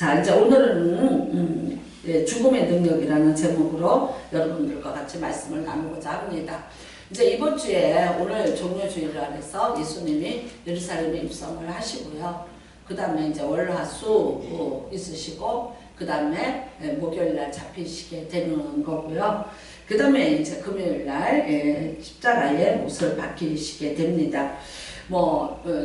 자, 이제 오늘은 예, 죽음의 능력이라는 제목으로 여러분들과 같이 말씀을 나누고자 합니다. 이제 이번 주에 오늘 종료주일을 안에서 예수님이 예루살렘에 입성을 하시고요. 그 다음에 이제 월화수 있으시고, 그 다음에 목요일날 잡히시게 되는 거고요. 그 다음에 이제 금요일날 십자가의 못을 박히시게 됩니다.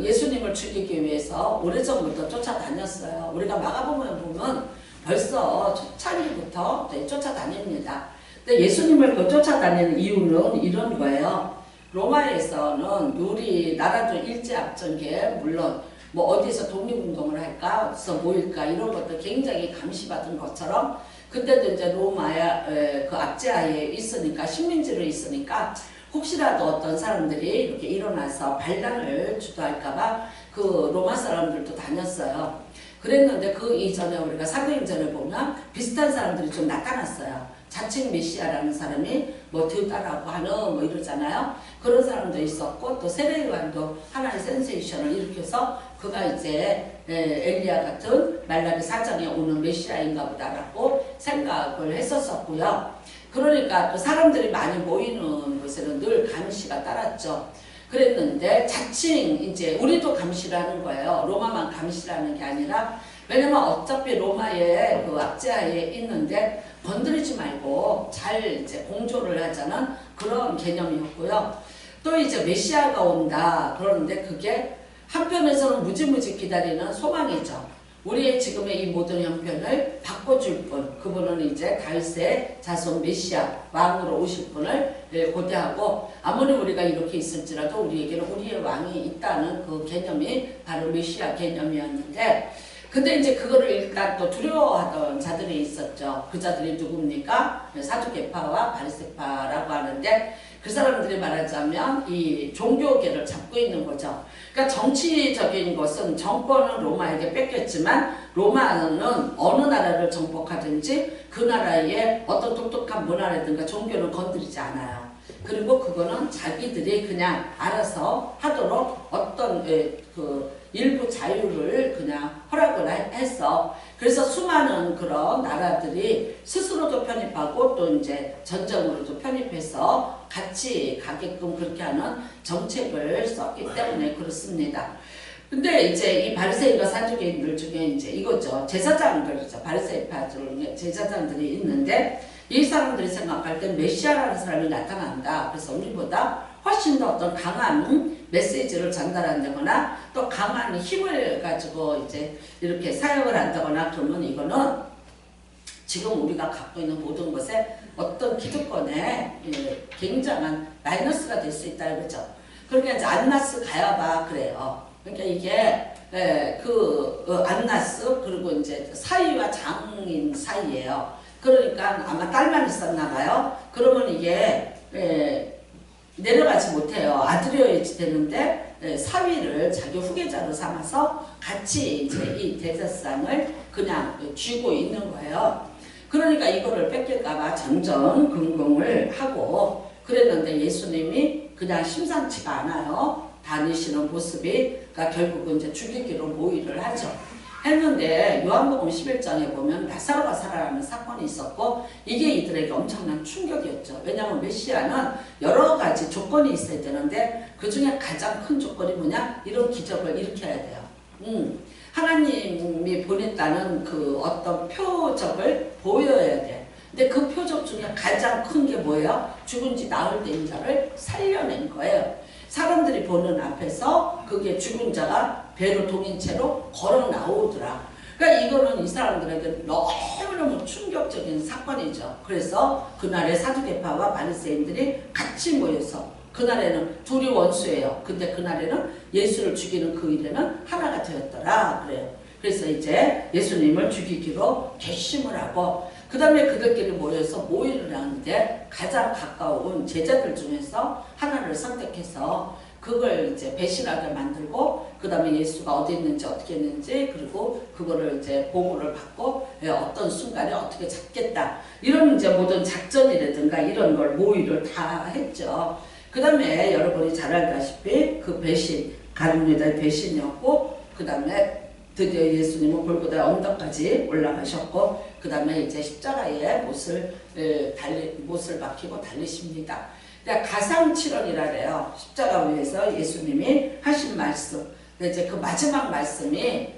예수님을 죽이기 위해서 오래전부터 쫓아다녔어요. 우리가 마가복음을 보면 벌써 초창기부터 쫓아다닙니다. 근데 예수님을 쫓아다니는 이유는 이런 거예요. 로마에서는 우리나라도 일제압전기에 물론 어디서 독립운동을 할까, 어디서 모일까 이런 것도 굉장히 감시받은 것처럼, 그때도 이제 로마의 그 압제하에 있으니까, 식민지로 있으니까 혹시라도 어떤 사람들이 이렇게 일어나서 반란을 주도할까봐 그 로마 사람들도 다녔어요. 그랬는데 그 이전에 우리가 사도행전을 보면 비슷한 사람들이 좀 나타났어요. 자칭 메시아라는 사람이 드다라고 하는 이러잖아요. 그런 사람도 있었고, 또 세례요한도 하나의 센세이션을 일으켜서 그가 이제 엘리야 같은 말라기 사장에 오는 메시아인가 보다라고 생각을 했었었고요. 그러니까 또 사람들이 많이 모이는 곳에는 늘 감시가 따랐죠. 그랬는데 자칭 이제 우리도 감시를 하는 거예요. 로마만 감시라는 게 아니라, 왜냐면 어차피 로마의 그 압제하에 있는데 건드리지 말고 잘 이제 공조를 하자는 그런 개념이었고요. 또 이제 메시아가 온다 그러는데 그게 한편에서는 무지무지 기다리는 소망이죠. 우리의 지금의 이 모든 형편을 바꿔줄 분, 그분은 이제 다윗의 자손 메시아 왕으로 오실 분을 고대하고, 아무리 우리가 이렇게 있을지라도 우리에게는 우리의 왕이 있다는 그 개념이 바로 메시아 개념이었는데, 근데 이제 그거를 일단 또 두려워하던 자들이 있었죠. 그 자들이 누굽니까? 사두개파와 바리새파라고 하는데, 그 사람들이 말하자면 이 종교계를 잡고 있는 거죠. 그러니까 정치적인 것은 정권은 로마에게 뺏겼지만, 로마는 어느 나라를 정복하든지 그 나라의 어떤 독특한 문화라든가 종교는 건드리지 않아요. 그리고 그거는 자기들이 그냥 알아서 하도록 어떤 일부 자유를 그냥 허락을 해서, 그래서 수많은 그런 나라들이 스스로도 편입하고 또 이제 전쟁으로도 편입해서 같이 가게끔 그렇게 하는 정책을 썼기 때문에 그렇습니다. 근데 이제 이 바리새인과 사두개인들 중에 이제 이거죠. 제사장들이죠. 바리새파 중에 제사장들이 있는데, 이 사람들이 생각할 때 메시아라는 사람이 나타난다. 그래서 우리보다 훨씬 더 어떤 강한 메시지를 전달한다거나 또 강한 힘을 가지고 이제 이렇게 사역을 한다거나 그러면 이거는 지금 우리가 갖고 있는 모든 것에 어떤 기득권에 굉장한 마이너스가 될 수 있다 이거죠. 그러니까 이제 안나스 가야바 그래요. 그러니까 이게 안나스 그리고 이제 사위와 장인 사이예요. 그러니까 아마 딸만 있었나 봐요. 그러면 이게 내려가지 못해요. 아들이어야 되는데 사위를 자기 후계자로 삼아서 같이 이제 이 대제상을 그냥 쥐고 있는 거예요. 그러니까 이거를 뺏길까봐 전전긍긍을 하고 그랬는데, 예수님이 그냥 심상치가 않아요. 다니시는 모습이, 그러니까 결국은 이제 죽이기로 모의를 하죠. 했는데 요한복음 11장에 보면 나사로가 살아나는 사건이 있었고, 이게 이들에게 엄청난 충격이었죠. 왜냐하면 메시아는 여러 가지 조건이 있어야 되는데 그 중에 가장 큰 조건이 뭐냐? 이런 기적을 일으켜야 돼요. 하나님이 보냈다는 그 어떤 표적을 보여야 돼. 근데 그 표적 중에 가장 큰 게 뭐예요? 죽은 지 나흘 된 자를 살려낸 거예요. 사람들이 보는 앞에서 그게 죽은 자가 배로 동인 채로 걸어 나오더라. 그러니까 이거는 이 사람들에게 너무너무 충격적인 사건이죠. 그래서 그날에 사두개파와 바리새인들이 같이 모여서, 그날에는 둘이 원수예요. 근데 그날에는 예수를 죽이는 그 일에는 하나가 되었더라 그래요. 그래서 이제 예수님을 죽이기로 결심을 하고, 그 다음에 그들끼리 모여서 모의를 하는데 가장 가까운 제자들 중에서 하나를 선택해서 그걸 이제 배신하게 만들고, 그 다음에 예수가 어디 있는지 어떻게 했는지, 그리고 그거를 이제 보고를 받고 어떤 순간에 어떻게 잡겠다, 이런 이제 모든 작전이라든가 이런 걸 모의를 다 했죠. 그 다음에 여러분이 잘 알다시피 그 배신, 가룟유다의 배신이었고, 그 다음에 드디어 예수님은 골고다 언덕까지 올라가셨고 그 다음에 이제 십자가에 못을 박히고 달리십니다. 가상칠언이라 그래요. 십자가 위에서 예수님이 하신 말씀. 이제 그 마지막 말씀이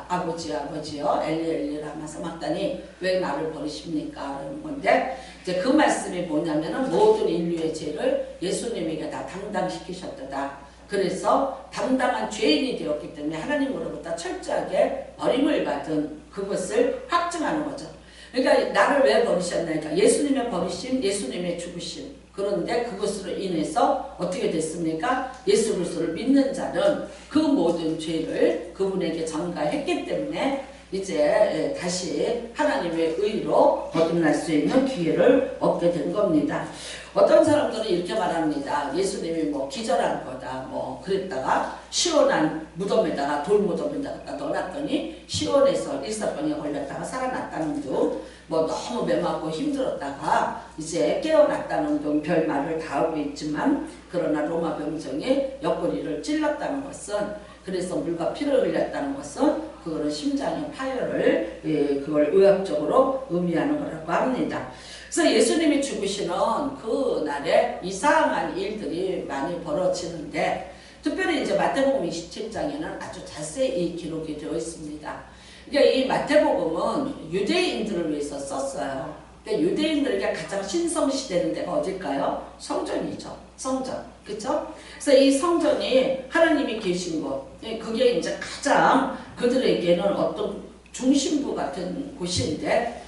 아버지여 엘리 라마 사박다니 왜 나를 버리십니까? 라는 건데 이제 그 말씀이 뭐냐면은 모든 인류의 죄를 예수님에게 다 담당시키셨다. 그래서 담당한 죄인이 되었기 때문에 하나님으로부터 철저하게 버림을 받은 그것을 확증하는 거죠. 그러니까 나를 왜 버리셨나? 그러니까 예수님의 버리심, 예수님의 죽으심. 그런데 그것으로 인해서 어떻게 됐습니까? 예수 그리스도를 믿는 자는 그 모든 죄를 그분에게 전가했기 때문에 이제 다시 하나님의 의로 거듭날 수 있는 기회를 얻게 된 겁니다. 어떤 사람들은 이렇게 말합니다. 예수님이 뭐 기절한 거다 뭐 그랬다가 시원한 무덤에다가 돌무덤에다가 넣어놨더니 시원해서 일사병에 걸렸다가 살아났다는 둥, 뭐 너무 매맞고 힘들었다가 이제 깨어났다는 둥 별말을 다 하고 있지만 그러나 로마 병정이 옆구리를 찔렀다는 것은 그래서 물과 피를 흘렸다는 것은 그거는 심장의 파열을 그걸 의학적으로 의미하는 거라고 합니다. 그래서 예수님이 죽으시는 그 날에 이상한 일들이 많이 벌어지는데 특별히 이제 마태복음 27장에는 아주 자세히 기록이 되어 있습니다. 그러니까 이 마태복음은 유대인들을 위해서 썼어요. 그러니까 유대인들에게 가장 신성시되는 데가 어딜까요? 성전이죠. 성전. 그쵸? 그래서 이 성전이 하나님이 계신 곳, 그게 이제 가장 그들에게는 어떤 중심부 같은 곳인데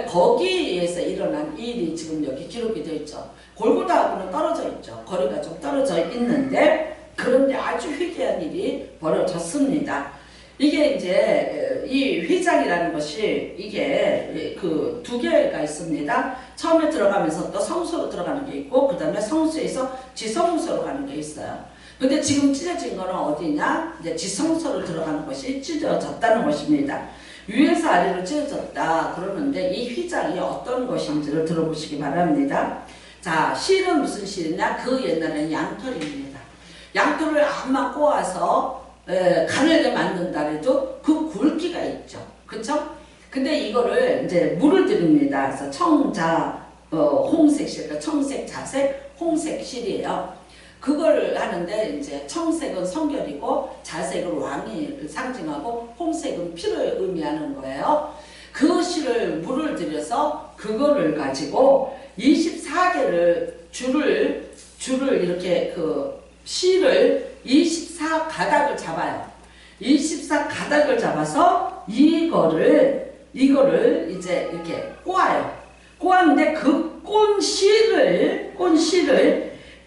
거기에서 일어난 일이 지금 여기 기록이 되어 있죠. 골고다하고는 떨어져 있죠. 거리가 좀 떨어져 있는데 그런데 아주 희귀한 일이 벌어졌습니다. 이게 이제 이 휘장이라는 것이 이게 그 두 개가 있습니다. 처음에 들어가면서 또 성소로 들어가는 게 있고 그 다음에 성소에서 지성소로 가는 게 있어요. 근데 지금 찢어진 거는 어디냐? 이제 지성소로 들어가는 것이 찢어졌다는 것입니다. 위에서 아래로 찢어졌다 그러는데 이 휘장이 어떤 것인지를 들어보시기 바랍니다. 자, 실은 무슨 실이냐? 그 옛날에는 양털입니다. 양털을 암만 꼬아서 가늘게 만든다 해도 그 굵기가 있죠. 그쵸? 근데 이거를 이제 물을 들입니다. 그래서 청자, 홍색실, 그러니까 청색, 자색, 홍색 실이에요. 그걸 하는데 이제 청색은 성결이고 자색은 왕이 상징하고 홍색은 피를 의미하는 거예요. 그 실을 물을 들여서 그거를 가지고 24개를 줄을 이렇게 그 실을 24가닥을 잡아요. 24가닥을 잡아서 이거를 이제 이렇게 꼬아요. 꼬았는데 그 꼰 실을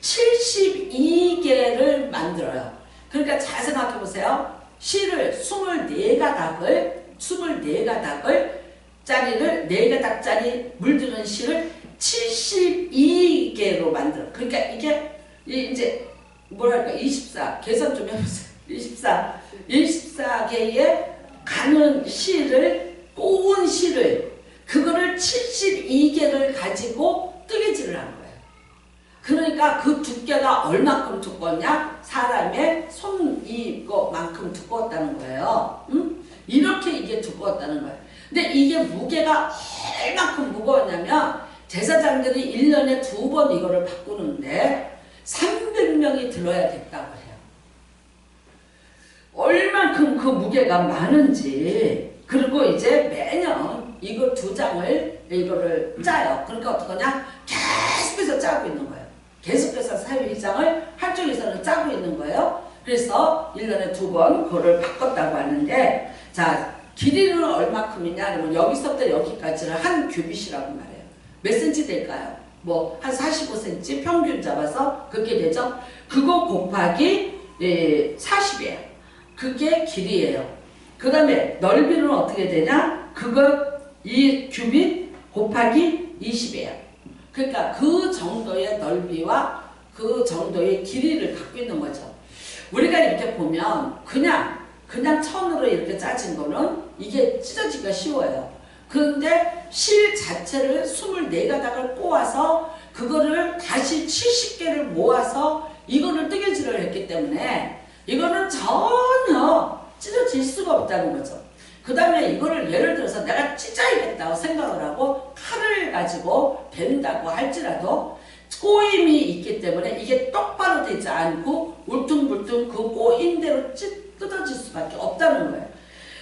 72개를 만들어요. 그러니까 잘 생각해 보세요. 실을 24가닥을 짜리를 4가닥짜리 물드는 실을 72개로 만들어. 그러니까 이게 이제 뭐랄까 24 계산 좀 해보세요. 24개의 가는 실을 꼬은 실을 그거를 72개를 가지고 뜨개질을 한 거예요. 그러니까 그 두께가 얼마큼 두껍냐? 사람의 손이거만큼 두꺼웠다는 거예요. 응? 이렇게 이게 두꺼웠다는 거예요. 근데 이게 무게가 얼마큼 무거웠냐면 제사장들이 1년에 2번 이거를 바꾸는데 300명이 들어야 됐다고 해요. 얼만큼 그 무게가 많은지. 그리고 이제 매년 이거 2장을 이거를 짜요. 그러니까 어떡하냐? 계속해서 짜고 있는 거예요. 계속해서 사회휘장을 한쪽에서는 짜고 있는 거예요. 그래서 1년에 2번 그거를 바꿨다고 하는데 자 길이는 얼마큼이냐? 그러면 여기서부터 여기까지를 한 규빗이라고 말해요. 몇 센치 될까요? 뭐 한 45cm 평균 잡아서 그렇게 되죠. 그거 곱하기 40이에요. 그게 길이에요. 그 다음에 넓이는 어떻게 되냐? 그거 이 규빗 곱하기 20이에요. 그러니까 그 정도의 넓이와 그 정도의 길이를 갖고 있는 거죠. 우리가 이렇게 보면 그냥 천으로 이렇게 짜진 거는 이게 찢어지기가 쉬워요. 그런데 실 자체를 24가닥을 꼬아서 그거를 다시 70개를 모아서 이거를 뜨개질을 했기 때문에 이거는 전혀 찢어질 수가 없다는 거죠. 그 다음에 이거를 예를 들어서 내가 찢어야겠다고 생각을 하고 칼을 가지고 벤다고 할지라도 꼬임이 있기 때문에 이게 똑바로 되지 않고 울퉁불퉁 그 꼬임대로 뜯어질 수밖에 없다는 거예요.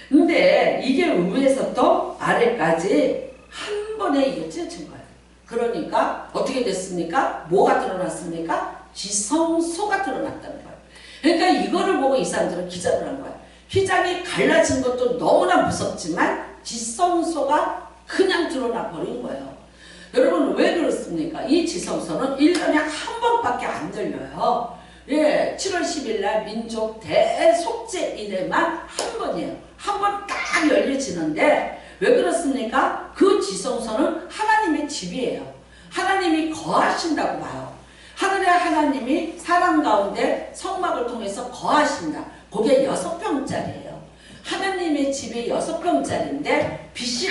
근데 이게 위에서부터 아래까지 한 번에 이게 찢어진 거예요. 그러니까 어떻게 됐습니까? 뭐가 드러났습니까? 지성소가 드러났다는 거예요. 그러니까 이거를 보고 이 사람들은 기절을 한 거예요. 휘장이 갈라진 것도 너무나 무섭지만 지성소가 그냥 드러나 버린 거예요. 여러분 왜 그렇습니까? 이 지성소는 1년에 한 번밖에 안 열려요. 예, 7월 10일 날 민족 대속죄 이래만 한 번이에요. 한 번 딱 열려지는데 왜 그렇습니까? 그 지성소는 하나님의 집이에요. 하나님이 거하신다고 봐요. 하늘의 하나님이 사람 가운데 성막을 통해서 거하신다. 그게 6평짜리예요. 하나님의 집이 6평짜리인데 빛이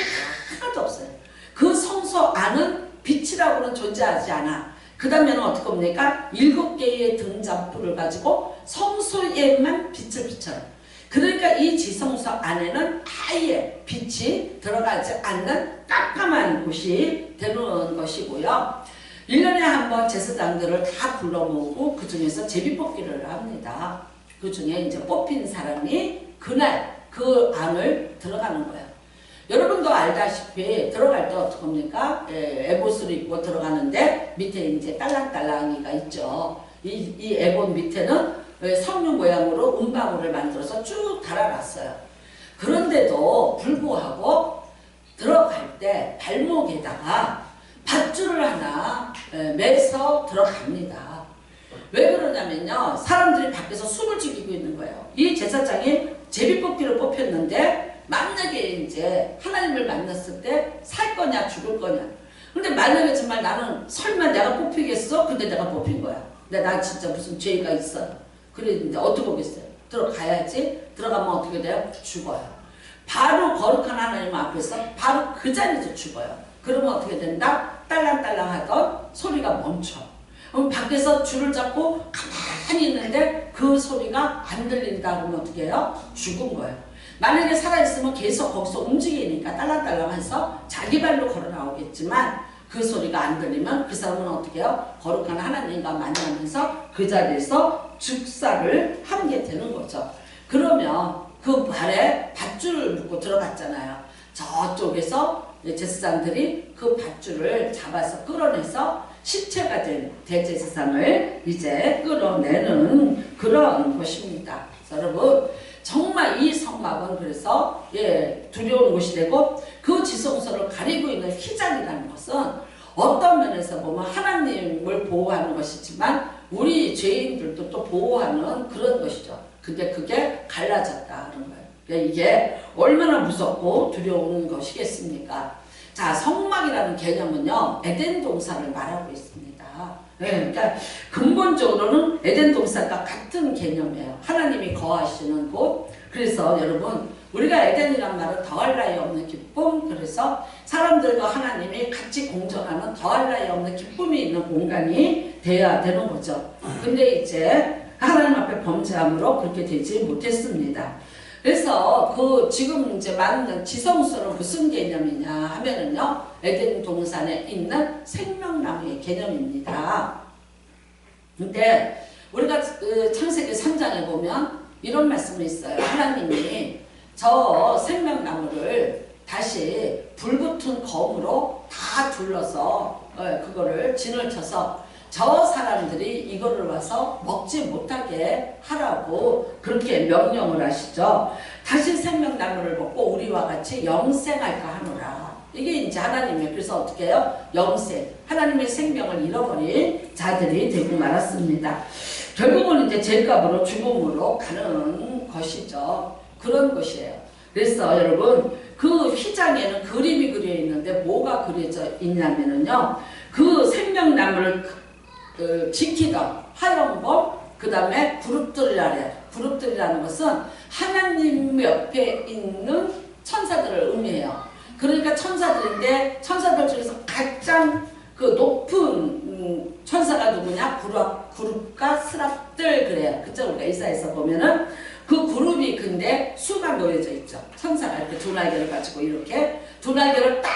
하나도 없어요. 그 성소 안은 빛이라고는 존재하지 않아. 그 다음에는 어떻게 합니까? 7개의 등잔불을 가지고 성소에만 빛을 비춰요. 그러니까 이 지성소 안에는 아예 빛이 들어가지 않는 깜깜한 곳이 되는 것이고요. 1년에 한 번 제사장들을 다 불러 모으고 그 중에서 제비뽑기를 합니다. 그 중에 이제 뽑힌 사람이 그날 그 안을 들어가는 거예요. 여러분도 알다시피 들어갈 때 어떡합니까? 에봇을 입고 들어가는데 밑에 이제 딸랑딸랑이가 있죠. 이 에봇 밑에는 성령 모양으로 은방울을 만들어서 쭉 달아놨어요. 그런데도 불구하고 들어갈 때 발목에다가 밧줄을 하나 매서 들어갑니다. 왜 그러냐면요. 사람들이 밖에서 숨을 죽이고 있는 거예요. 이 제사장이 제비뽑기로 뽑혔는데 만약에 이제 하나님을 만났을 때 살 거냐 죽을 거냐. 근데 만약에 정말 나는 설마 내가 뽑히겠어? 근데 내가 뽑힌 거야. 근데 나 진짜 무슨 죄가 있어. 그랬는데 어떻게 보겠어요? 들어가야지. 들어가면 어떻게 돼요? 죽어요. 바로 거룩한 하나님 앞에서 바로 그 자리에서 죽어요. 그러면 어떻게 된다? 딸랑딸랑 하던 소리가 멈춰. 그럼 밖에서 줄을 잡고 가만히 있는데 그 소리가 안 들린다 그러면 어떻게 해요? 죽은 거예요. 만약에 살아있으면 계속 거기서 움직이니까 딸랑딸랑해서 자기 발로 걸어 나오겠지만 그 소리가 안 들리면 그 사람은 어떻게 해요? 거룩한 하나님과 만나면서 그 자리에서 죽사를 하게 되는 거죠. 그러면 그 발에 밧줄을 묶고 들어갔잖아요. 저쪽에서 제사장들이 그 밧줄을 잡아서 끌어내서 시체가 된 대제사장을 이제 끌어내는 그런 것입니다. 여러분 정말 이 성막은 그래서 두려운 곳이 되고 그 지성소를 가리고 있는 휘장이라는 것은 어떤 면에서 보면 하나님을 보호하는 것이지만 우리 죄인들도 또 보호하는 그런 것이죠. 근데 그게 갈라졌다 그런 거예요. 그러니까 이게 얼마나 무섭고 두려운 것이겠습니까? 자, 성막이라는 개념은요 에덴 동산을 말하고 있습니다. 그러니까 근본적으로는 에덴 동산과 같은 개념이에요. 하나님이 거하시는 곳. 그래서 여러분 우리가 에덴이란 말은 더할 나위 없는 기쁨. 그래서 사람들과 하나님이 같이 공존하는 더할 나위 없는 기쁨이 있는 공간이 돼야 되는 거죠. 근데 이제 하나님 앞에 범죄함으로 그렇게 되지 못했습니다. 그래서 그 지금 이제 말하는 지성소는 무슨 개념이냐 하면은요 에덴 동산에 있는 생명나무의 개념입니다. 근데 우리가 창세기 3장에 보면 이런 말씀이 있어요. 하나님이 저 생명나무를 다시 불붙은 검으로 다 둘러서 그거를 진을 쳐서 저 사람들이 이거를 와서 먹지 못하게 하라고 그렇게 명령을 하시죠. 다시 생명나무를 먹고 우리와 같이 영생할까 하노라. 이게 이제 하나님의 그래서 어떻게 해요? 영생. 하나님의 생명을 잃어버린 자들이 되고 말았습니다. 결국은 이제 죄값으로 죽음으로 가는 것이죠. 그런 것이에요. 그래서 여러분 그 휘장에는 그림이 그려 있는데 뭐가 그려져 있냐면은요. 그 생명나무를 지키던 하얀범 그 다음에 그룹들이라는 것은 하나님 옆에 있는 천사들을 의미해요. 그러니까 천사들인데 천사들 중에서 가장 그 높은 천사가 누구냐? 그룹과 스랍들 그래요. 그쵸? 우리가 이사에서 보면은 그 그룹이 근데 수가 놓여져 있죠. 천사가 이렇게 두 날개를 가지고 이렇게 두 날개를 딱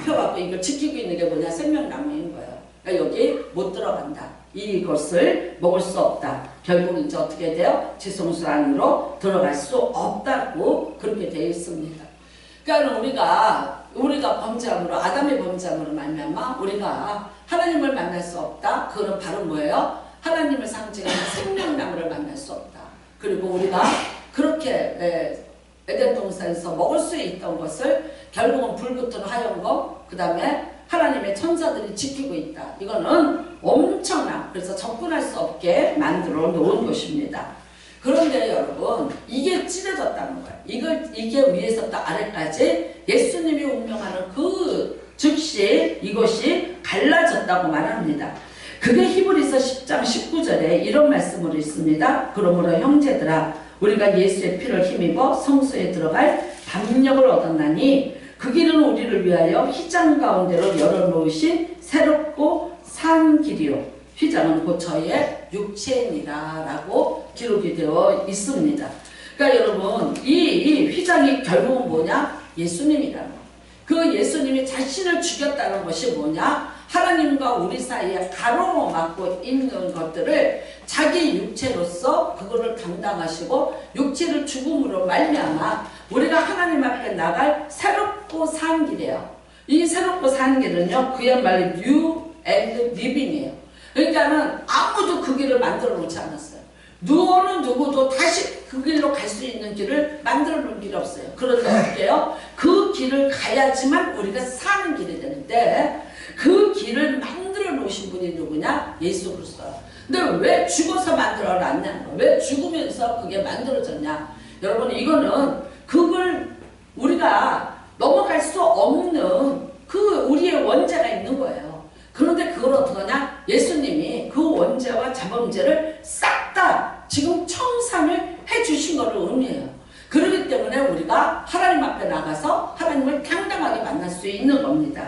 펴갖고 이걸 지키고 있는 게 뭐냐? 생명나무인 거예요. 그러니까 여기 못 들어간다. 이것을 먹을 수 없다. 결국 이제 어떻게 돼요? 지성소 안으로 들어갈 수 없다고 그렇게 되어 있습니다. 그러니까 우리가 범죄함으로 아담의 범죄함으로 말미암아 우리가 하나님을 만날 수 없다. 그건 바로 뭐예요? 하나님을 상징하는 생명나무를 만날 수 없다. 그리고 우리가 그렇게 에덴 동산에서 먹을 수 있던 것을 결국은 불붙은 화영검, 그 다음에 하나님의 천사들이 지키고 있다. 이거는 엄청난, 그래서 접근할 수 없게 만들어 놓은 것입니다. 그런데 여러분, 이게 찢어졌다는 거예요. 이게 위에서부터 아래까지 예수님이 운명하는 그 즉시 이것이 갈라졌다고 말합니다. 그게 히브리서 10장 19절에 이런 말씀으로 있습니다. 그러므로 형제들아, 우리가 예수의 피를 힘입어 성소에 들어갈 담력을 얻었나니 그 길은 우리를 위하여 휘장 가운데로 열어놓으신 새롭고 산 길이요. 휘장은 곧 저희의 육체니라 라고 기록이 되어 있습니다. 그러니까 여러분, 이 휘장이 결국은 뭐냐? 예수님이라는 거예요. 그 예수님이 자신을 죽였다는 것이 뭐냐? 하나님과 우리 사이에 가로막고 있는 것들을 자기 육체로서 그거를 감당하시고 육체를 죽음으로 말미암아 우리가 하나님 앞에 나갈 새롭고 산 길이에요. 이 새롭고 산 길은요, 그야말로 new and living이에요. 그러니까는 아무도 그 길을 만들어 놓지 않았어요. 어느 누구도 다시 그 길로 갈 수 있는 길을 만들어 놓은 길이 없어요. 그런데 어떻게 해요? 그 길을 가야지만 우리가 사는 길이 되는데 그 길을 만들어 놓으신 분이 누구냐? 예수 그리스도. 근데 왜 죽어서 만들어 놨냐? 왜 죽으면서 그게 만들어졌냐? 여러분, 이거는 그걸 우리가 넘어갈 수 없는 그 우리의 원죄가 있는 거예요. 그런데 그걸 어떻게 하냐? 예수님이 그 원죄와 자범죄를 싹 다 지금 청산을 해주신 것을 의미해요. 그렇기 때문에 우리가 하나님 앞에 나가서 하나님을 당당하게 만날 수 있는 겁니다.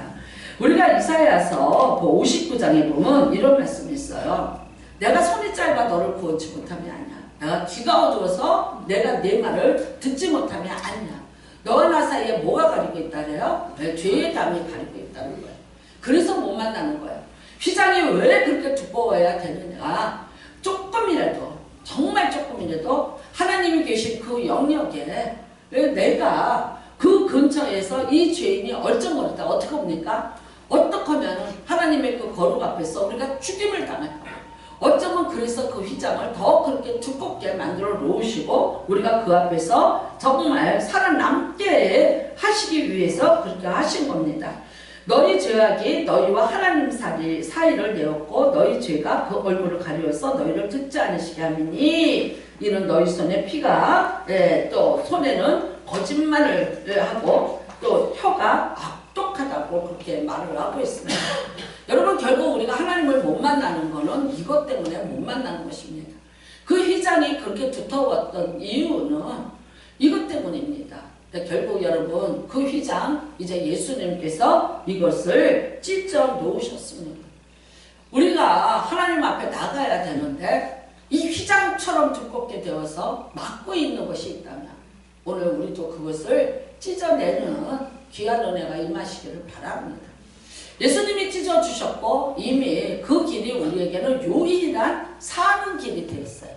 우리가 이사야서 59장에 보면 이런 말씀이 있어요. 내가 손이 짧아 너를 구원치 못함이 아니야. 내가 귀가 어두워서 내가 내 말을 듣지 못함이 아니야. 너와 나 사이에 뭐가 가리고 있다래요? 죄의 담이 가리고 있다는 거예요. 그래서 못 만나는 거예요. 휘장이 왜 그렇게 두꺼워야 되느냐? 조금이라도, 정말 조금이라도 하나님이 계신 그 영역에 내가 그 근처에서 이 죄인이 얼쩡거렸다. 어떻게 봅니까? 어떻게 하면 하나님의 그 거룩 앞에서 우리가 죽임을 당할까? 어쩌면 그래서 그 휘장을 더 그렇게 두껍게 만들어 놓으시고 우리가 그 앞에서 정말 살아남게 하시기 위해서 그렇게 하신 겁니다. 너희 죄악이 너희와 하나님 사이를 내었고 너희 죄가 그 얼굴을 가려서 너희를 듣지 않으시게 하미니 이는 너희 손에 피가 또 손에는 거짓말을 하고 또 혀가 악독하다고 그렇게 말을 하고 있습니다. 여러분, 결국 우리가 하나님을 못 만나는 거는 이것 때문에 못 만나는 것입니다. 그 휘장이 그렇게 두터웠던 이유는 이것 때문입니다. 결국 여러분, 그 휘장 이제 예수님께서 이것을 찢어 놓으셨습니다. 우리가 하나님 앞에 나가야 되는데 이 휘장처럼 두껍게 되어서 막고 있는 것이 있다면 오늘 우리도 그것을 찢어내는 귀한 은혜가 임하시기를 바랍니다. 예수님이 찢어주셨고 이미 그 길이 우리에게는 유일한 사는 길이 되었어요.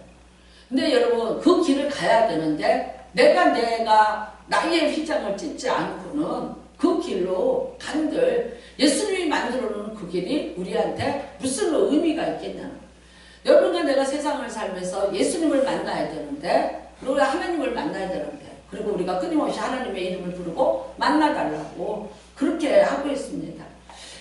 근데 여러분, 그 길을 가야 되는데 내가 나의 휘장을 찢지 않고는 그 길로 간들 예수님이 만들어놓은 그 길이 우리한테 무슨 의미가 있겠냐는 거예요. 여러분과 내가 세상을 살면서 예수님을 만나야 되는데 우리가 하나님을 만나야 되는데 그리고 우리가 끊임없이 하나님의 이름을 부르고 만나달라고 그렇게 하고 있습니다.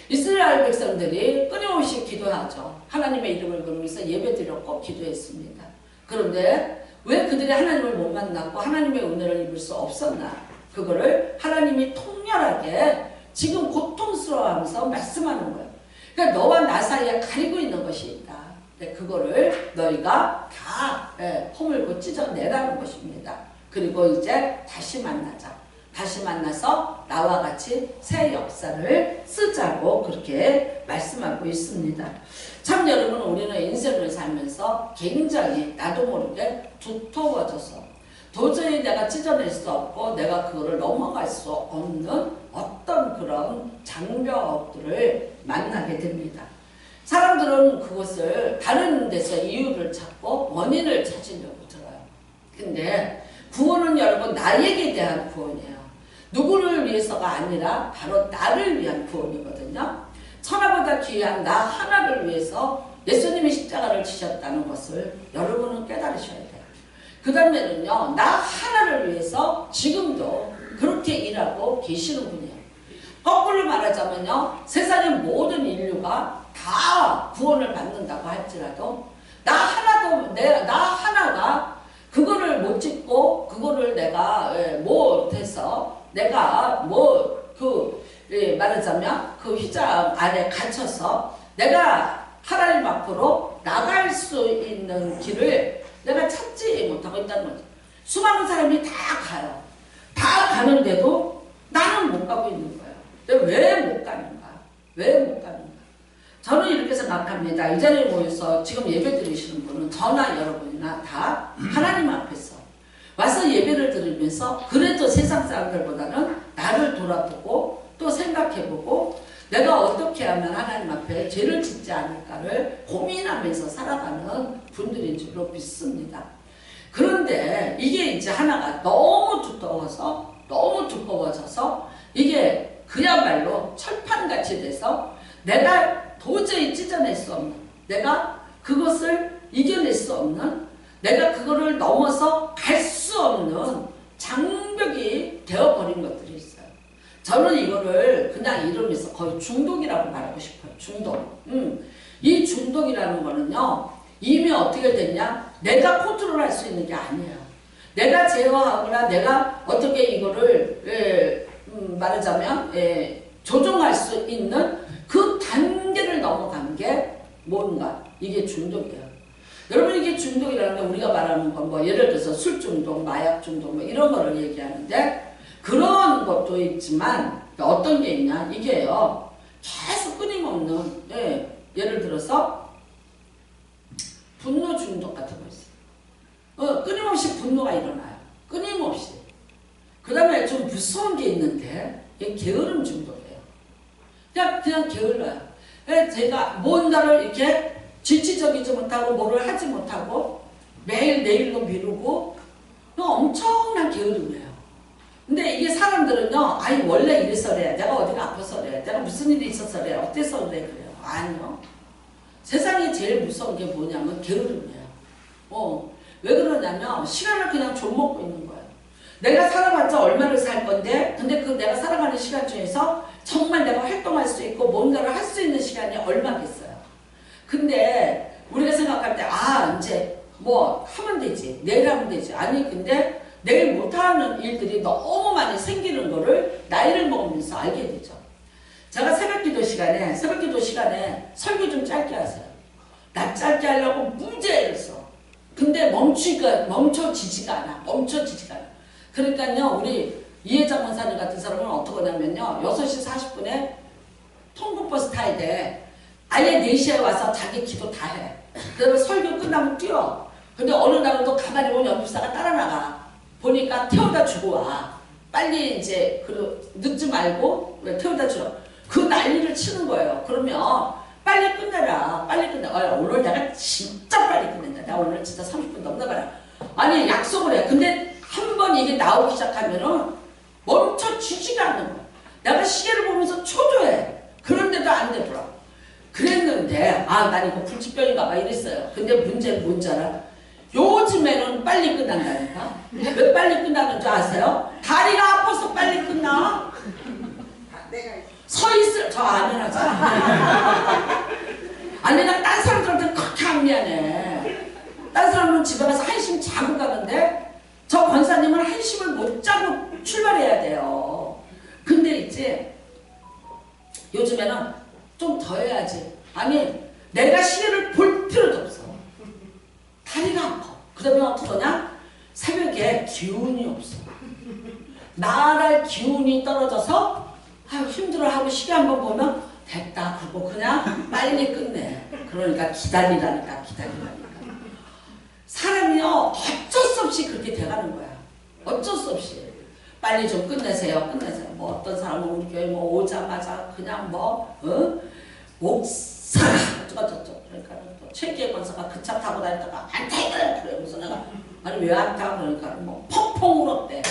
이스라엘 백성들이 끊임없이 기도하죠. 하나님의 이름을 부르면서 예배드렸고 기도했습니다. 그런데 왜 그들이 하나님을 못 만났고 하나님의 은혜를 입을 수 없었나? 그거를 하나님이 통렬하게 지금 고통스러워하면서 말씀하는 거예요. 그러니까 너와 나 사이에 가리고 있는 것이 있다. 그거를 너희가 다 허물고 찢어내라는 것입니다. 그리고 이제 다시 만나자. 다시 만나서 나와 같이 새 역사를 쓰자고 그렇게 말씀하고 있습니다. 참 여러분, 우리는 인생을 살면서 굉장히 나도 모르게 두터워져서 도저히 내가 찢어낼 수 없고 내가 그거를 넘어갈 수 없는 어떤 그런 장벽들을 만나게 됩니다. 사람들은 그것을 다른 데서 이유를 찾고 원인을 찾으려고 들어요. 근데 구원은 여러분 나에게 대한 구원이에요. 누구를 위해서가 아니라 바로 나를 위한 구원이거든요. 천하보다 귀한 나 하나를 위해서 예수님이 십자가를 지셨다는 것을 여러분은 깨달으셔야 돼요. 그 다음에는요, 나 하나를 위해서 지금도 그렇게 일하고 계시는 분이에요. 거꾸로 말하자면요, 세상의 모든 인류가 다 구원을 받는다고 할지라도 나 하나가 그거를 못 짓고 그거를 내가 못해서 내가 말하자면 그 휘장 아래 갇혀서 내가 하나님 앞으로 나갈 수 있는 길을 내가 찾지 못하고 있다는 거죠. 수많은 사람이 다 가요. 다 가는데도 나는 못 가고 있는 거예요. 왜 못 가는가? 왜 못 가는가? 저는 이렇게 생각합니다. 이 자리에 모여서 지금 예배 드리시는 분은 저나 여러분이나 다 하나님 앞에서 와서 예배를 드리면서 그래도 세상 사람들보다는 나를 돌아보고 또 생각해보고 내가 어떻게 하면 하나님 앞에 죄를 짓지 않을까를 고민하면서 살아가는 분들인 줄로 믿습니다. 그런데 이게 이제 하나가 너무 두꺼워져서 이게 그야말로 철판같이 돼서 내가 도저히 찢어낼 수 없는, 내가 그것을 이겨낼 수 없는, 내가 그거를 넘어서 갈 수 없는 장벽이 되어버린 것들이 있어요. 저는 이거를 그냥 이름에서 거의 중독이라고 말하고 싶어요. 중독. 이 중독이라는 거는요, 이미 어떻게 됐냐? 내가 컨트롤할 수 있는 게 아니에요. 내가 제어하거나 내가 어떻게 이거를 말하자면 조종할 수 있는 그 단계를 넘어간 게 뭔가? 이게 중독이에요. 여러분 이게 중독이라는 게 우리가 말하는 건 뭐 예를 들어서 술 중독, 마약 중독 뭐 이런 거를 얘기하는데 그런 것도 있지만 어떤 게 있냐? 이게요. 계속 끊임없는 예를 들어서 분노 중독 같은 거 있어요. 끊임없이 분노가 일어나요. 끊임없이. 그 다음에 좀 무서운 게 있는데 이게 게으름 중독이에요. 그냥 게을러요. 제가 뭔가를 이렇게 지치적이지 못하고 뭐를 하지 못하고 매일 내일로 미루고 엄청난 게으름이에요. 근데 이게 사람들은요, 아니 원래 이래서 그래, 내가 어디가 아파서 그래, 내가 무슨 일이 있어서 그래, 어때서 그래, 그래요. 아니요. 세상에 제일 무서운 게 뭐냐면 게으름이에요. 왜 그러냐면 시간을 그냥 좀먹고 있는 거예요. 내가 살아봤자 얼마를 살 건데, 근데 그 내가 살아가는 시간 중에서 정말 내가 활동할 수 있고 뭔가를 할 수 있는 시간이 얼마겠어요. 근데 우리가 생각할 때 이제 뭐 하면 되지, 내일 하면 되지. 아니 근데 내일 못하는 일들이 너무 많이 생기는 거를 나이를 먹으면서 알게 되죠. 제가 새벽기도 시간에 설교 좀 짧게 하세요. 나 짧게 하려고 무지하게 써. 근데 멈춰지지가 않아. 그러니까요, 우리 이혜정 원사님 같은 사람은 어떻게 하냐면요, 6시 40분에 통근버스 타야 돼. 아예 4시에 와서 자기 기도 다 해. 그러면 설교 끝나면 뛰어. 근데 어느 날은 또 가만히 보면 연구사가 따라 나가. 보니까 태워다 주고 와. 빨리 이제 늦지 말고 태워다 줘. 그 난리를 치는 거예요. 그러면 빨리 끝내라. 오늘 내가 진짜 빨리 끝낸다. 나 오늘 진짜 30분 넘나가라. 아니 약속을 해. 근데 한 번 이게 나오기 시작하면은 멈춰지지가 않는 거야. 내가 시계를 보면서 초조해. 그런데도 안 되더라. 그랬는데 난 이거 불치병인가 봐 이랬어요. 근데 문제는 뭔지 알아? 요즘에는 빨리 끝난다니까. 왜 빨리 끝나는 줄 아세요? 다리가 아파서 빨리 끝나. 서 있을 저 아는 하자. 아니 나 딴 사람들한테 그렇게 안 미안해. 딴 사람은 집에 가서 한심 자고 가는데 저 권사님은 한심을 못 자고 출발해야 돼요. 근데 이제 요즘에는 좀 더 해야지. 아니 내가 시계를 볼 필요도 없어. 다리가 아파. 그러면 어떡하냐? 새벽에 기운이 없어. 나랄 기운이 떨어져서 힘들어하고 시계 한번 보면 됐다 그러고 그냥 빨리 끝내. 그러니까 기다리라니까. 사람이요 어쩔 수 없이 그렇게 돼가는 거야. 어쩔 수 없이 빨리 좀 끝내세요. 끝내세요. 뭐 어떤 사람은 우리 교회 뭐 오자마자 그냥 목사가 어쩌고저쩌고 그러니까 또 최기의 권사가 그 차 타고 다니다가 안 타이거든 그래. 그래서 내가 아니 왜 안 타? 그러니까 뭐 펑펑 울었대.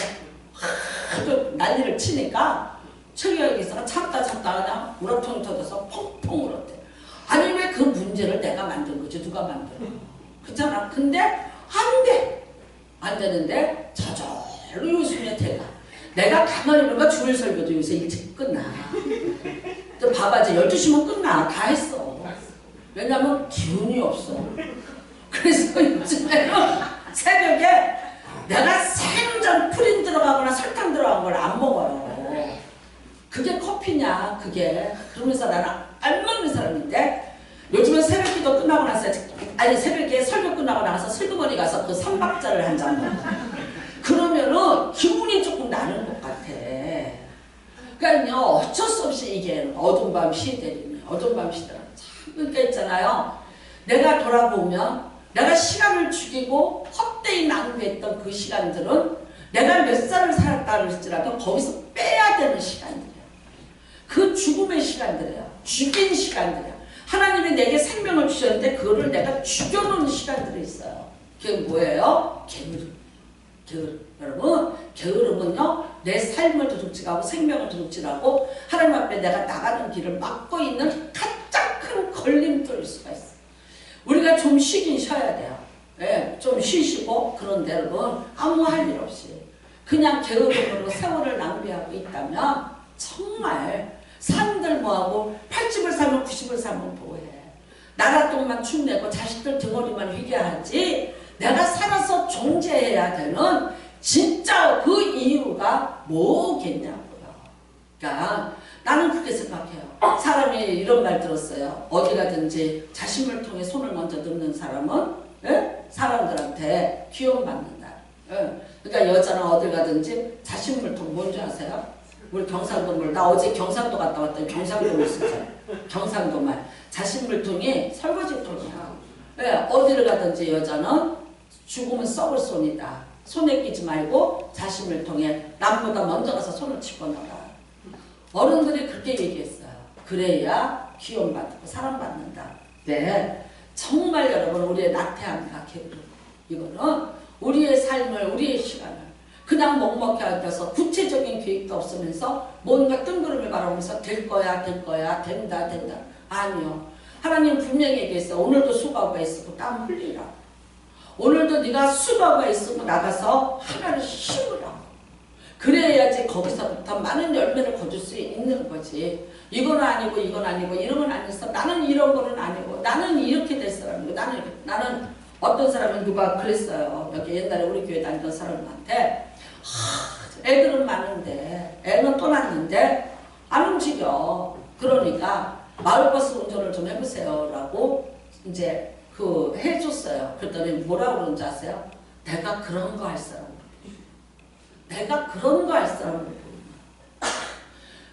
하도 난리를 치니까 최기의 권사가 참다 그냥 우라통이 터져서 펑펑 울었대. 아니 왜 그 문제를 내가 만든 거지? 누가 만들어? 그렇잖아. 근데 안 돼. 안 되는데 저절로 요즘에 내가 가만히 보니까 주일 설교도 요새 일찍 끝나. 또 봐봐 이제 12시면 끝나. 다 했어. 왜냐면 기운이 없어. 그래서 요즘에는 새벽에 내가 생전 프린 들어가거나 설탕 들어간 걸 안 먹어요. 그게 커피냐 그게. 그러면서 나는 안 먹는 사람인데 요즘은 새벽기도 끝나고 나서 아니 새벽에 설교 끝나고 나서 슬그머니 가서 그 3박자를 한 잔 먹어. 그러면은 기분이 조금 나는 것 같아. 그러니까요 어쩔 수 없이 이게 어두운 밤 시대리네. 어두운 밤 시대라. 참 그러니까 있잖아요. 내가 돌아보면 내가 시간을 죽이고 헛되이 낭비했던 그 시간들은 내가 몇 살을 살았다 할지라도 거기서 빼야 되는 시간들이에요. 그 죽음의 시간들이에요. 죽인 시간들이에요. 하나님이 내게 생명을 주셨는데 그거를 내가 죽여놓은 시간들이 있어요. 그게 뭐예요? 게으름. 여러분 게으름은요 내 삶을 도둑질하고 생명을 도둑질하고 하나님 앞에 내가 나가는 길을 막고 있는 가장 큰 걸림돌일 수가 있어요. 우리가 좀 쉬긴 쉬어야 돼요. 네, 좀 쉬시고 그런데 여러분 아무 할 일 없이 그냥 게으름으로 세월을 낭비하고 있다면 정말 사람들 뭐하고 80을 살면 90을 살면 뭐해. 나라 똥만 축내고 자식들 등어리만 휘게 하지 내가 살아서 존재해야 되는 진짜 그 이유가 뭐겠냐고요. 그러니까 나는 그렇게 생각해요. 사람이 이런 말 들었어요. 어디 가든지 자신을 통해 손을 먼저 넣는 사람은 사람들한테 귀여움받는다. 그러니까 여자는 어디 가든지 자신물통 뭔지 아세요? 우리 경상도물 나 어제 경상도 갔다 왔더니 경상도물 있었어요. 경상도말 자신물통이 설거지통이야. 어디를 가든지 여자는 죽으면 썩을 손이다. 손에 끼지 말고 자신물통에 남보다 먼저 가서 손을 집어넣어라. 어른들이 그렇게 얘기했어요. 그래야 귀여움받고 사랑받는다. 네, 정말 여러분 우리의 나태함과 게으름 이거는 우리의 삶을 우리의 시간을 그냥 먹먹히 앉아서 구체적인 계획도 없으면서 뭔가 뜬구름을 바라보면서 될 거야 된다 아니요. 하나님 분명히 얘기했어요. 오늘도 수고가 있고 땀 흘리라. 오늘도 네가 수고가 있으고 나가서 하나를 심으라. 그래야지 거기서부터 많은 열매를 거둘 수 있는 거지. 이건 아니고 이건 아니고 이런 건 아니었어. 나는 이런 거는 아니고 나는 이렇게 될 사람이고 나는 어떤 사람은 누가 그랬어요. 여기 옛날에 우리 교회 다니던 사람한테 애들은 많은데 애는 떠났는데 안 움직여. 그러니까 마을버스 운전을 좀 해보세요 라고 이제 해줬어요. 그랬더니 뭐라고 그러는지 아세요? 내가 그런 거 할 사람. 내가 그런 거 할 사람.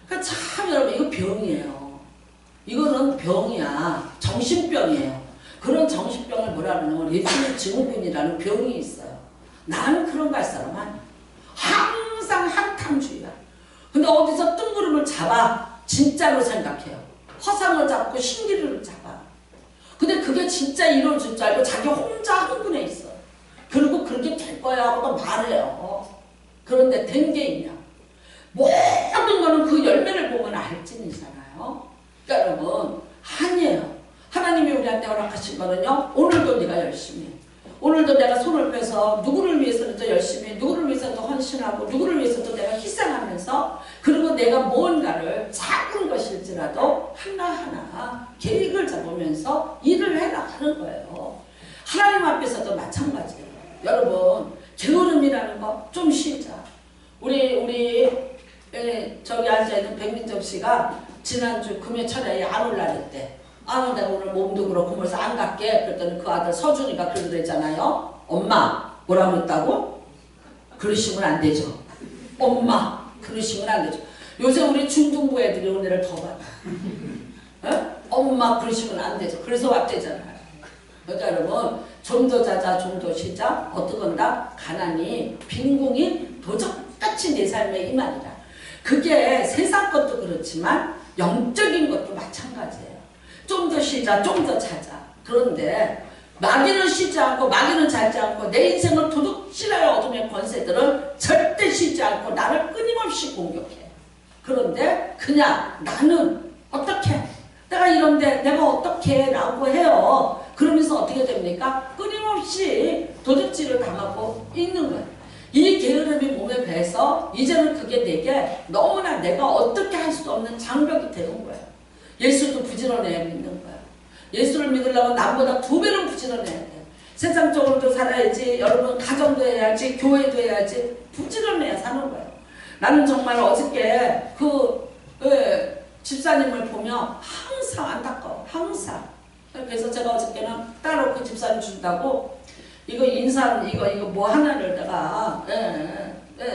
그러니까 참 여러분 이거 병이에요. 이거는 병이야. 정신병이에요. 그런 정신병을 뭐라 그러냐면 리듬 증후군이라는 병이 있어요. 나는 그런 거 할 사람 아니야. 항상 한탕주의야. 근데 어디서 뜬구름을 잡아 진짜로 생각해요. 화상을 잡고 신기루를 잡아. 근데 그게 진짜 이루어질 줄 알고 자기 혼자 흥분해 있어. 그리고 그렇게 될 거야 하고 말해요. 그런데 된 게 있냐. 모든 거는 그 열매를 보면 알찐이잖아요. 그러니까 여러분 아니에요. 하나님이 우리한테 허락하신 거는요. 오늘도 네가 열심히 해. 오늘도 내가 손을 빼서 누구를 위해서는 더 열심히 해. 누구를 위해서도 헌신하고 누구를 위해서도 내가 희생하면서 그리고 내가 뭔가를 작은 것일지라도 하나하나 계획을 잡으면서 일을 해나가는 거예요. 하나님 앞에서도 마찬가지예요. 여러분 게으름이라는 거 좀 쉬자. 우리 저기 앉아있는 백민정 씨가 지난주 금요철에 안 올라랬대. 내가 오늘 몸도 그렇고 그래서 안 갈게. 그랬더니 그 아들 서준이가 그러더랬잖아요. 엄마 뭐라고 했다고? 그러시면 안 되죠. 엄마 그러시면 안 되죠. 요새 우리 중등부 애들이 은혜를 더 받아. 엄마 그러시면 안 되죠. 그래서 왔대잖아요. 그러니까 여러분 좀 더 자자 좀 더 쉬자 어떻게 한다? 가난이 빈궁이 도적같이 내 삶에 임하리라. 그게 세상 것도 그렇지만 영적인 것도 마찬가지예요. 좀 더 쉬자 좀 더 자자. 그런데 마귀는 쉬지 않고 마귀는 자지 않고 내 인생을 도둑질하여 얻으면 권세들은 절대 쉬지 않고 나를 끊임없이 공격해. 그런데 그냥 나는 어떻게 내가 이런데 내가 어떻게 라고 해요. 그러면서 어떻게 됩니까? 끊임없이 도둑질을 당하고 있는 거예요. 이 게으름이 몸에 배서 이제는 그게 내게 너무나 내가 어떻게 할 수도 없는 장벽이 되는 거예요. 예수도 부지런해야 믿는 거예요. 예수를 믿으려면 남보다 2배는 부지런해야 돼요. 세상적으로도 살아야지, 여러분 가정도 해야지, 교회도 해야지, 부지런해야 사는 거예요. 나는 정말 어저께 집사님을 보면 항상 안타까워. 항상. 그래서 제가 어저께는 따로 그 집사님 준다고 이거 인삼 이거 뭐 하나를 내가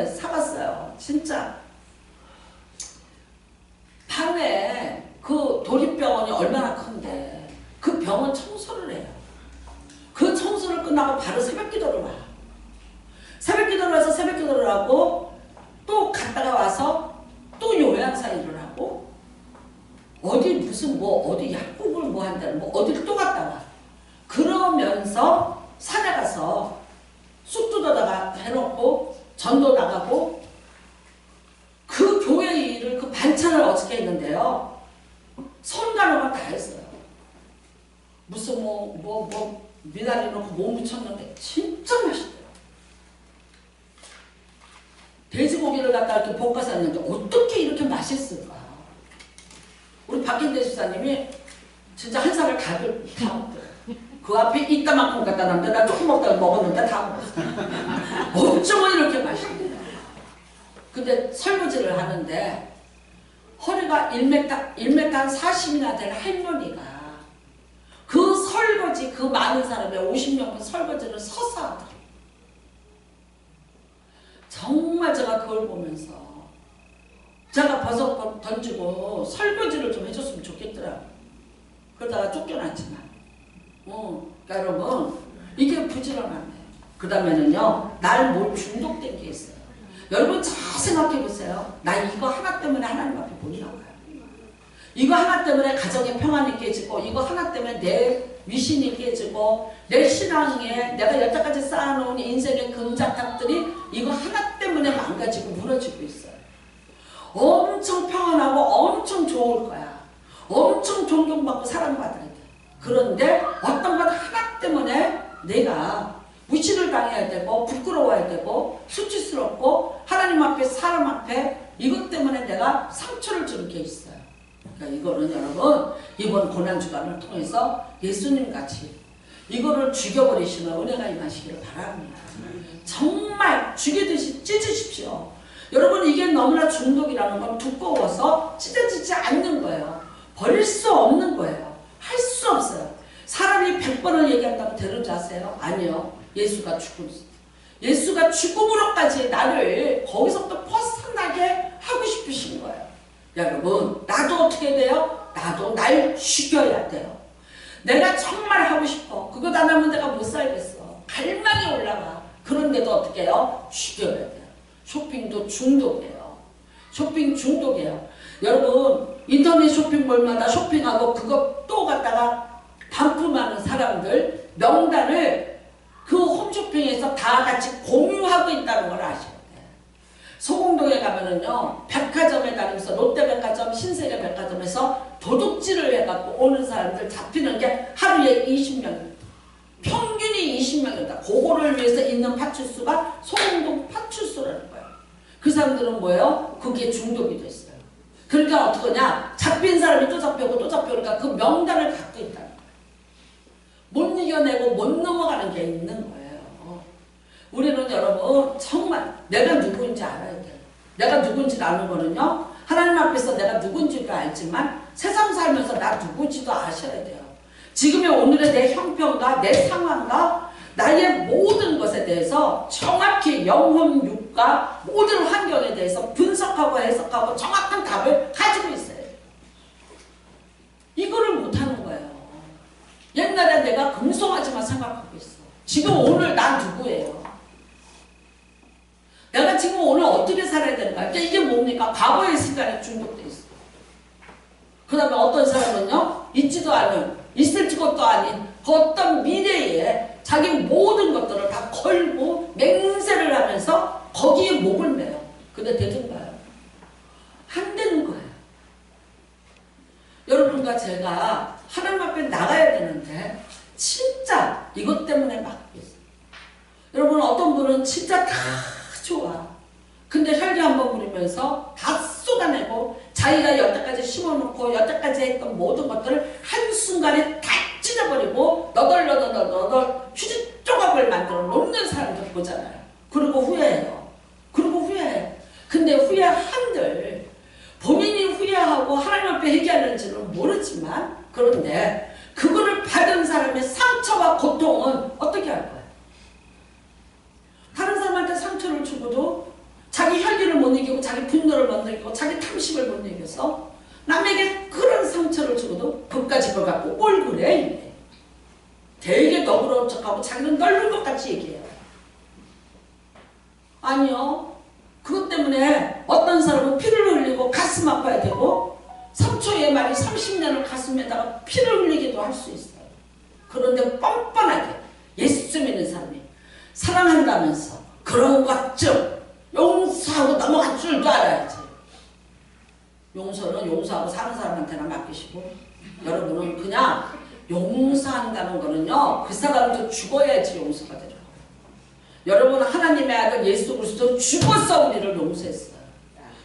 사갔어요. 진짜 밤에 그 도립병원이 얼마나 큰데 그 병원 청소를 해요. 그 청소를 끝나고 바로 새벽기도를 와요. 새벽기도를 와서 새벽기도를 하고 또 갔다가 와서 또 요양사 일을 하고 어디 무슨 뭐 어디 약국을 뭐 한다는 뭐 어디를 또 갔다 와. 그러면서 산에 가서 쑥 뜯어다가 해놓고 전도 나가고 그 교회 일을 그 반찬을 어떻게 했는데요. 손가락만 다 했어요. 무슨 미나리 넣고 뭐 묻혔는데 진짜 맛있대요. 돼지고기를 갖다 이렇게 볶아서 했는데 어떻게 이렇게 맛있을까? 우리 박인대 집사님이 진짜 한 사발 다 먹더라고요. 그 앞에 이따만큼 갖다 놨는데 나 조금 먹다가 먹었는데 다 먹었어요. 어쩌면 이렇게 맛있대요. 근데 설거지를 하는데 허리가 1m 40이나 될 할머니가 그 설거지 그 많은 사람의 50명분 설거지를 서서 하더라고요. 정말 제가 그걸 보면서 제가 버섯 던지고 설거지를 좀 해줬으면 좋겠더라고요. 그러다가 쫓겨났지만 그러니까 여러분 이게 부지런하네. 그 다음에는요 날 뭘 중독된 게 있어요. 여러분 잘 생각해 보세요. 나 이거 하나 때문에 하나님 앞에 못 나가요. 이거 하나 때문에 가정의 평안이 깨지고 이거 하나 때문에 내 미신이 깨지고 내 신앙에 내가 여태까지 쌓아놓은 인생의 금자탑들이 이거 하나 때문에 망가지고 무너지고 있어요. 엄청 평안하고 엄청 좋을 거야. 엄청 존경받고 사랑받아야 돼. 그런데 어떤 것 하나 때문에 내가 무시를 당해야 되고 부끄러워야 되고 수치스럽고 하나님 앞에 사람 앞에 이것 때문에 내가 상처를 주는 게 있어요. 그러니까 이거는 여러분 이번 고난주간을 통해서 예수님같이 이거를 죽여버리시는 은혜가 임하시기를 바랍니다. 정말 죽이듯이 찢으십시오. 여러분 이게 너무나 중독이라는 건 두꺼워서 찢어지지 않는 거예요. 버릴 수 없는 거예요. 할 수 없어요. 사람이 100번을 얘기한다고 되는지 아세요? 아니요. 예수가 죽음으로까지 나를 거기서부터 벗어나게 하고 싶으신 거예요. 여러분 나도 어떻게 돼요? 나도 날 죽여야 돼요. 내가 정말 하고 싶어. 그거 안 하면 내가 못 살겠어. 갈망이 올라가. 그런데도 어떻게 해요? 죽여야 돼요. 쇼핑도 중독이에요. 쇼핑 중독이에요. 여러분 인터넷 쇼핑몰마다 쇼핑하고 그거 또 갖다가 반품하는 사람들 명단을 그 홈쇼핑에서 다 같이 공유하고 있다는 걸 아셔야 돼요. 소공동에 가면은요 백화점에 다니면서 롯데백화점, 신세계백화점에서 도둑질을 해갖고 오는 사람들 잡히는 게 하루에 20명, 평균이 20명이다. 그거를 위해서 있는 파출소가 소공동 파출소라는 거예요. 그 사람들은 뭐예요? 그게 중독이 됐어요. 그러니까 어떡하냐? 잡힌 사람이 또 잡혀고 또 잡혀니까 그 명단을 갖고 있다는 거예요. 못 이겨내고 못 넘어가는 게 있는 거예요. 우리는 여러분 정말 내가 누구인지 알아야 돼요. 내가 누군지 아는 거는요. 하나님 앞에서 내가 누군지도 알지만 세상 살면서 나 누군지도 아셔야 돼요. 지금의 오늘의 내 형편과 내 상황과 나의 모든 것에 대해서 정확히 영혼, 육과 모든 환경에 대해서 분석하고 해석하고 정확한 답을 가지고 있어요. 이거를 못하는 거예요. 옛날에 내가 금송아지 생각하고 있어? 지금 오늘 난 누구예요? 내가 지금 오늘 어떻게 살아야 되는가? 그러니까 이게 뭡니까? 과거의 시간에 중독돼 있어. 그 다음에 어떤 사람은요, 있지도 않은, 있을 것도 아닌 그 어떤 미래에 자기 모든 것들을 다 걸고 맹세를 하면서 거기에 목을 매요. 근데 되던가요? 안 되는 거예요. 여러분과 제가 하나님 앞에 나가야 되는데 진짜 이것 때문에 막고 있어요. 여러분, 어떤 분은 진짜 다 좋아. 근데 혈기 한번 부리면서 다 쏟아내고 자기가 여태까지 심어놓고 여태까지 했던 모든 것들을 한순간에 다 찢어버리고 너덜너덜 휴지 조각을 만들어 놓는 사람들 보잖아요. 그리고 후회해요. 그리고 후회해. 근데 후회한들 본인이 후회하고 하나님 앞에 회개하는지는 모르지만, 그런데 그거를 받은 사람의 상처와 고통은 어떻게 할 거예요? 다른 사람한테 상처를 주고도 자기 혈기를 못 이기고 자기 분노를 못 이기고 자기 탐심을 못 이겨서 남에게 그런 상처를 주고도 그까짓 걸 갖고 꼴그래. 되게 너그러운 척하고 자기는 널른 것 같이 얘기해요. 아니요. 그것 때문에 어떤 사람은 피를 흘리고 가슴 아파야 되고 3초의 말이 30년을 가슴에다가 피를 흘리기도 할 수 있어요. 그런데 뻔뻔하게 예수 믿는 사람이 사랑한다면서 그런 것 좀 용서하고 넘어갈 줄도 알아야지. 용서는 용서하고 사는 사람한테나 맡기시고, 여러분은 그냥 용서한다는 거는요, 그 사람도 죽어야지 용서가 되죠. 여러분, 하나님의 아들 예수 그리스도 죽어서 우리를 용서했어요.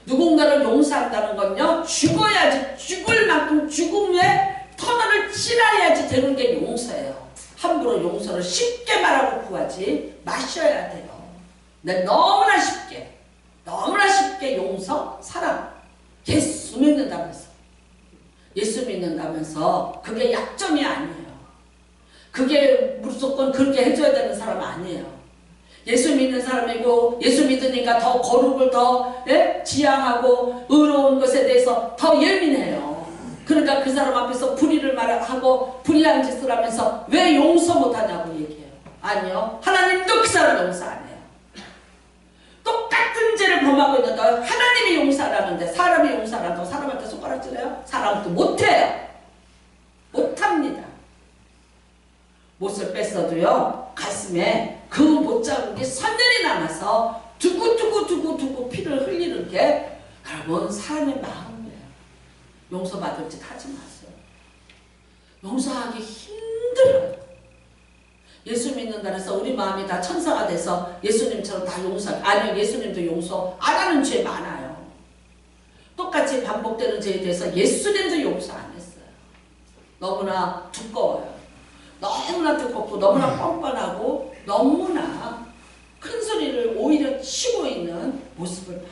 누군가를 용서한다는 건요, 죽어야지, 죽을 만큼 죽음에 터널을 치러야지 되는 게 용서예요. 함부로 용서를 쉽게 말하고 구하지 마셔야 돼요. 네, 너무나 쉽게 용서, 사랑, 예수 믿는다면서, 예수 믿는다면서 그게 약점이 아니에요. 그게 무조건 그렇게 해줘야 되는 사람 아니에요. 예수 믿는 사람이고 예수 믿으니까 더 거룩을 더 지향하고 의로운 것에 대해서 더 예민해요. 그러니까 그 사람 앞에서 불의를 말하고 불의한 짓을 하면서 왜 용서 못하냐고 얘기해요. 아니요, 하나님도 그 사람 용서 안 해요. 똑같은 죄를 범하고 있는데 하나님이 용서하라는데 사람이 용서하라고 사람한테 손가락질해요? 사람도 못해요. 못합니다. 못을 뺐어도요, 가슴에 그 못자국이 선열이 남아서 두고 피를 흘리는 게 여러분 사람의 마음이에요. 용서받을 짓 하지 마세요. 용서하기 힘들어요. 예수 믿는다 해서 우리 마음이 다 천사가 돼서 예수님처럼 다 용서, 아니요, 예수님도 용서 안 하는 죄 많아요. 똑같이 반복되는 죄에 대해서 예수님도 용서 안 했어요. 너무나 두꺼워요. 너무나 두껍고 너무나 뻔뻔하고 너무나 큰 소리를 오히려 치고 있는 모습을 봐요.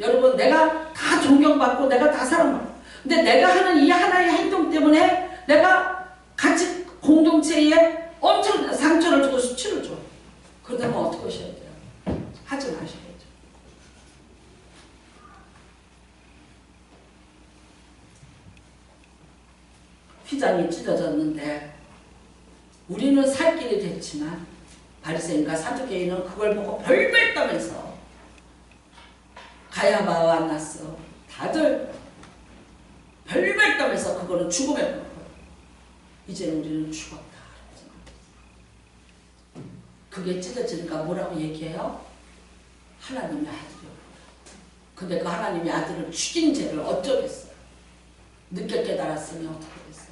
여러분, 내가 다 존경받고 내가 다 사랑받고, 근데 내가 하는 이 하나의 행동 때문에 내가 같이 공동체에 엄청 상처를 주고 수치를 줘. 그러다면 어떻게 하셔야 돼요? 하지 마셔야죠. 휘장이 찢어졌는데 우리는 살 길이 됐지만 바리새인과 사두개인은 그걸 보고 벌벌 떠면서 가야바와 안나스 다들 벌벌 떠면서 그거는 죽음의 거예요. 이제 우리는 죽었다. 그게 찢어지니까 뭐라고 얘기해요? 하나님의 아들이요. 근데 그 하나님의 아들을 죽인 죄를 어쩌겠어요? 늦게 깨달았으니 어떻게 됐어요?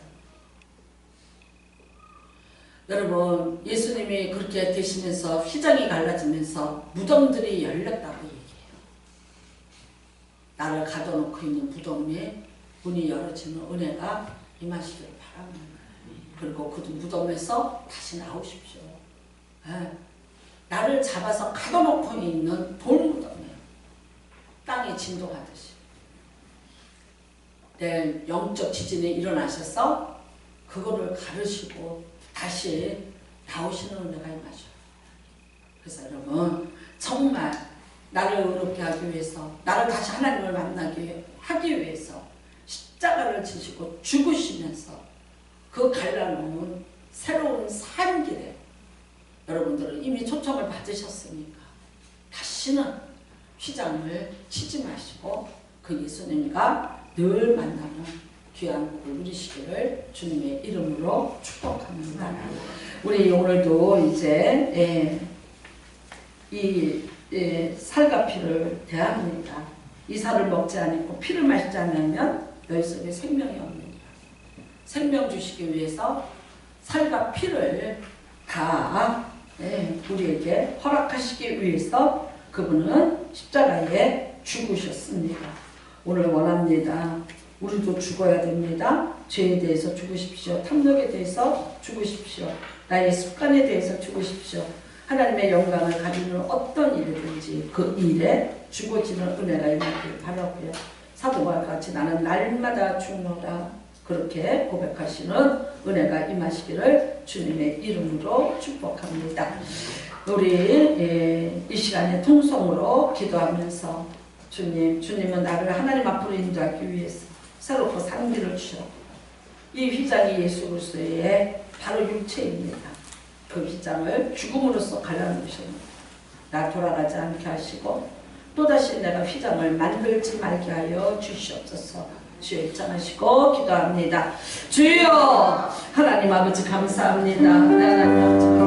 여러분, 예수님이 그렇게 되시면서 휘장이 갈라지면서 무덤들이 열렸다고 얘기해요. 나를 가둬놓고 있는 무덤에 문이 열어지는 은혜가 임하시길 바랍니다. 그리고 그 무덤에서 다시 나오십시오. 나를 잡아서 가둬놓고 있는 돌무덤이에요. 땅이 진동하듯이. 내 영적 지진이 일어나셔서 그거를 가르시고 다시 나오시는 은혜가 임하셔요. 그래서 여러분, 정말 나를 의롭게 하기 위해서, 나를 다시 하나님을 만나게 하기 위해서 십자가를 지시고 죽으시면서 그 갈라놓은 새로운 삶길에 여러분들은 이미 초청을 받으셨으니까 다시는 휘장을 치지 마시고 그 예수님과 늘 만나는 귀한 복을 누리시기를 주님의 이름으로 축복합니다. 우리 오늘도 이제 이 살과 피를 대합니다. 이 살을 먹지 않고 피를 마시지 않으면 너희 속에 생명이 없느니라. 생명 주시기 위해서 살과 피를 다 우리에게 허락하시기 위해서 그분은 십자가에 죽으셨습니다. 오늘 원합니다. 우리도 죽어야 됩니다. 죄에 대해서 죽으십시오. 탐욕에 대해서 죽으십시오. 나의 습관에 대해서 죽으십시오. 하나님의 영광을 가리는 어떤 일이든지 그 일에 죽어지는 은혜가 임하길 바라고요. 사도와 같이 나는 날마다 죽노라 그렇게 고백하시는 은혜가 임하시기를 주님의 이름으로 축복합니다. 우리 이 시간에 통성으로 기도하면서 주님은 나를 하나님 앞으로 인도하기 위해서 새롭고 산 길을 주셨고 이 휘장이 예수 그리스도의 바로 육체입니다. 그 휘장을 죽음으로써 갈라놓으셨습니다. 나 돌아가지 않게 하시고 또다시 내가 휘장을 만들지 말게 하여 주시옵소서. 주여 입장하시고 기도합니다. 주여 하나님 아버지 감사합니다. 하나님 아버지